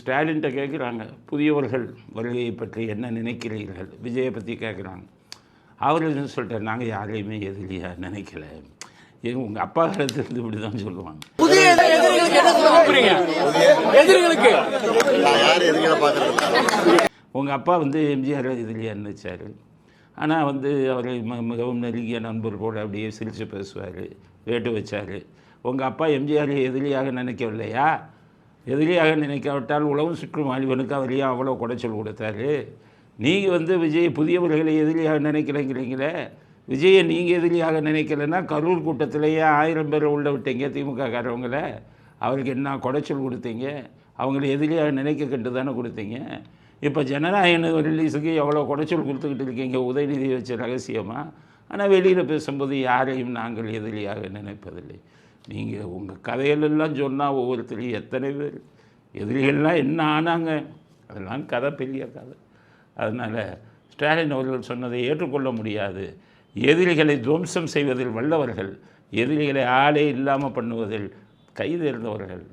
ஸ்டாலின்கிட்ட கேட்குறாங்க, புதியவர்கள் வருகையை பற்றி என்ன நினைக்கிறீர்கள், விஜயை பற்றி கேட்குறாங்க. அவர் என்ன சொல்லிட்டார், நாங்கள் யாரையுமே எதிரியாக நினைக்கல. உங்கள் அப்பா காலத்துலேருந்து இப்படி தான் சொல்லுவாங்க. உங்கள் அப்பா எம்ஜிஆர் எதிரியாக நினைச்சார். ஆனால் அவர் மிகவும் நெருங்கிய நண்பர் கூட அப்படியே சிரித்து பேசுவார், வேட்டு வச்சார். உங்கள் அப்பா எம்ஜிஆரை எதிரியாக நினைக்கவில்லையா? எதிரியாக நினைக்காவிட்டால் உலகம் சுற்றும் அழிவனுக்கு அவர் ஏன் அவ்வளோ குடைச்சல் கொடுத்தாரு? நீங்கள் விஜய் புதியவர்களை எதிரியாக நினைக்கிறீங்களே, விஜயை நீங்கள் எதிரியாக நினைக்கலைன்னா கரூர் கூட்டத்திலேயே 1000 பேர் உள்ள விட்டீங்க திமுககாரவங்களை. அவருக்கு என்ன குடைச்சல் கொடுத்தீங்க? அவங்கள எதிரியாக நினைக்க கண்டு தானே கொடுத்தீங்க. இப்போ ஜனநாயக ரிலீஸுக்கு எவ்வளோ குடைச்சல் கொடுத்துக்கிட்டு இருக்கீங்க, உதயநிதி வச்ச ரகசியமாக. ஆனால் வெளியில் பேசும்போது யாரையும் நாங்கள் எதிரியாக நினைப்பதில்லை. நீங்கள் உங்கள் கதைகளெல்லாம் சொன்னால் ஒவ்வொருத்தரையும் எத்தனை பேர் எதிரிகள்லாம் என்ன ஆனாங்க, அதெல்லாம் கதை பெரிய கதை. அதனால் ஸ்டாலின் அவர்கள் சொன்னதை ஏற்றுக்கொள்ள முடியாது. எதிரிகளை துவம்சம் செய்வதில் வல்லவர்கள், எதிரிகளை ஆளே இல்லாமல் பண்ணுவதில் கைதேர்ந்தவர்கள்.